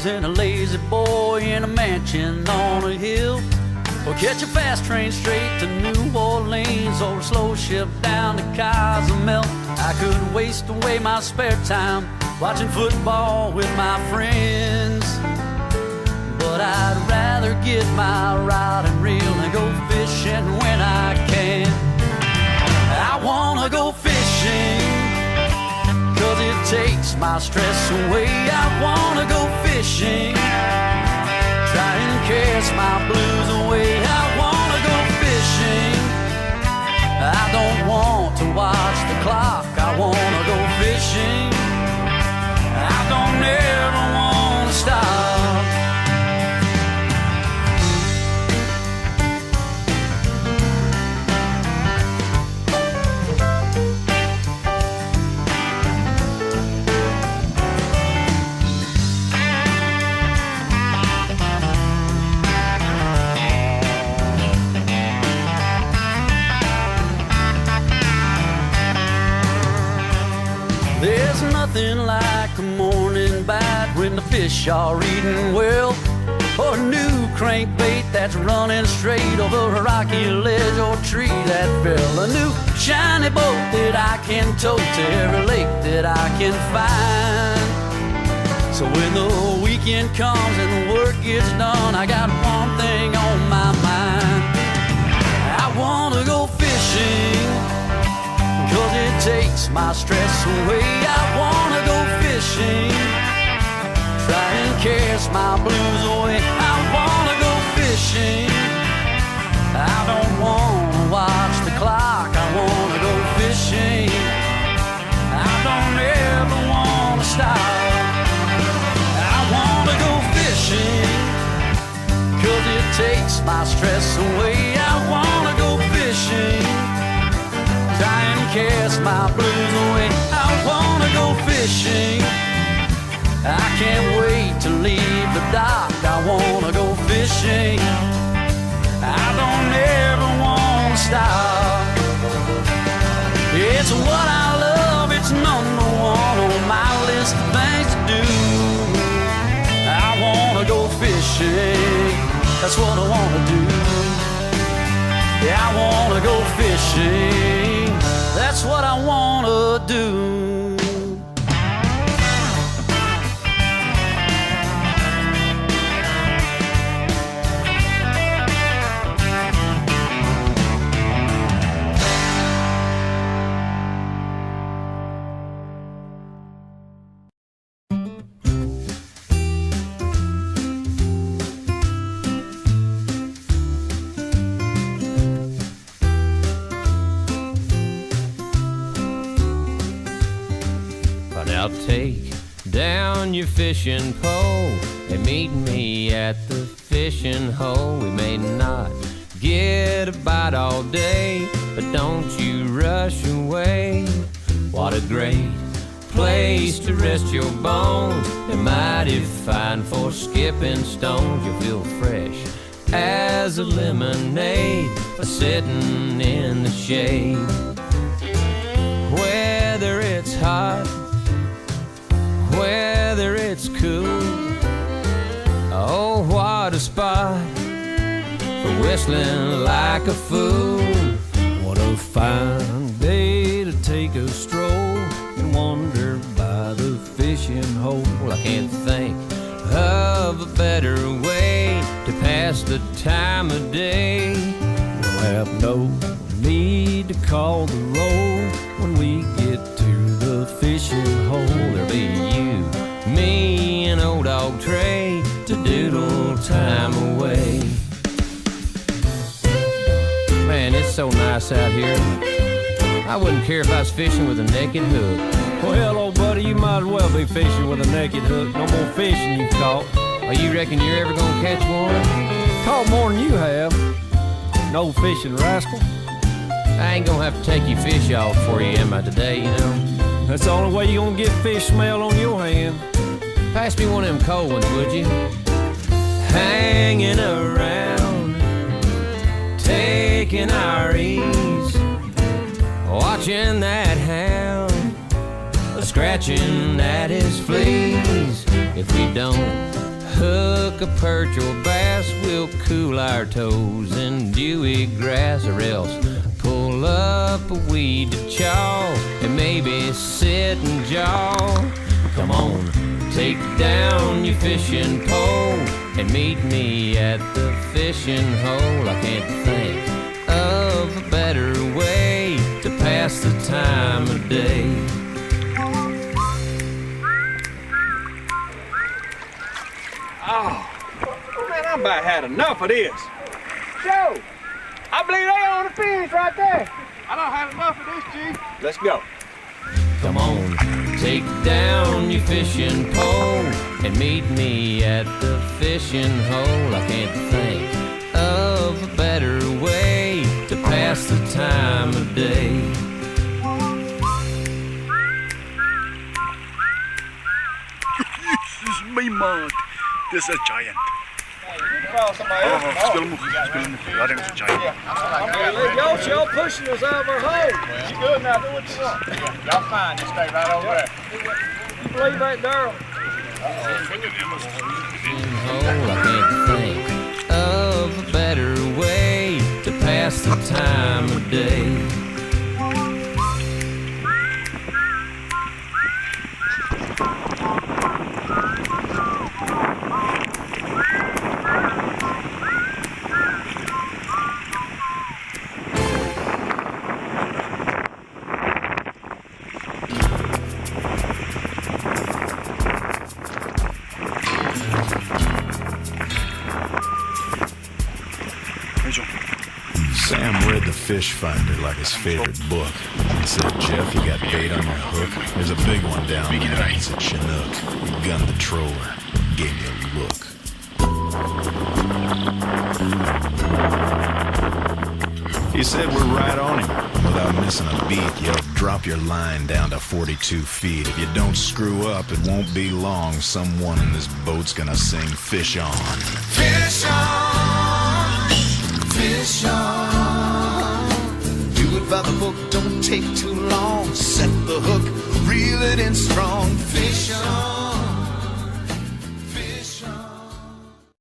and a lazy boy in a mansion on a hill. Or catch a fast train straight to New Orleans, or a slow ship down to Cozumel. I could waste away my spare time watching football with my friends, but I'd rather get my rod and reel and go fishing when I can. I wanna go fishing, 'cause it takes my stress away. I wanna go fishing, try and cast my blues away. I wanna go fishing, I don't want to watch the clock. I wanna go fishing, I don't ever wanna stop. There's nothing like a morning bite when the fish are eating well, or a new crankbait that's running straight over a rocky ledge or tree that fell. A new shiny boat that I can tow to every lake that I can find. So when the weekend comes and the work gets done, I got one thing on my mind. I wanna go fishing, 'cause it takes my stress away. I wanna go fishing, try and cast my blues away. I wanna go fishing, I don't wanna watch the clock. I wanna go fishing, I don't ever wanna stop. I wanna go fishing, 'cause it takes my stress away. I wanna go fishing, try and cast my blues away. I wanna go fishing, I can't wait to leave the dock. I wanna go fishing, I don't ever wanna stop. It's what I love, it's number one on my list of things to do. I wanna go fishing, that's what I wanna do. Yeah, I wanna go fishing, that's what I wanna do. Now take down your fishing pole and meet me at the fishing hole. We may not get a bite all day, but don't you rush away. What a great place to rest your bones, and mighty fine for skipping stones. You'll feel fresh as a lemonade by sitting in the shade. Whether it's hot, whether it's cool, oh, what a spot for whistling like a fool. What a fine day to take a stroll and wander by the fishing hole. Well, I can't think of a better way to pass the time of day. We'll have no need to call the roll when we get to the fishing hole. There'll be you, me, and old dog Trey to doodle time away. Man, it's so nice out here. I wouldn't care if I was fishing with a naked hook. Well, old buddy, you might as well be fishing with a naked hook. No more fishing you've caught. Oh, you reckon you're ever gonna catch one? Caught more than you have. No fishing rascal. I ain't gonna have to take your fish off for you, am I, today, you know? That's the only way you're gonna get fish smell on your hand. Pass me one of them cold ones, would you? Hanging around, taking our ease, watching that hound scratching at his fleas. If we don't Hook a perch or bass, we'll cool our toes in dewy grass, or else pull up a weed to chaw and maybe sit and jaw. Come on, take down your fishing pole and meet me at the fishing hole. I can't think of a better way to pass the time of day. Oh, man, I about had enough of this. Joe, I believe they on the fish right there. I done had enough of this, G. Let's go. Come on, take down your fishing pole and meet me at the fishing hole. I can't think of a better way to pass the time of day. This is my mouth. This is a giant. Speel hem. I think it's a giant. Y'all pushing us out of our hole. You good now? Do what you want. Y'all fine. Just stay right over there. You believe that, Darryl? Hole, I can't think of a better way to pass the time of day. Sam read The Fish Finder like his favorite book. He said, Jeff, you got bait on your hook? There's a big one down there. It's a Chinook. He gunned the troller. Gave me a look. He said we're right on him. Without missing a beat, yelled, drop your line down to 42 feet. If you don't screw up, it won't be long. Someone in this boat's gonna sing Fish On. Fish on! Fish on. Do it by the book, don't take too long. Set the hook, reel it in strong. Fish on.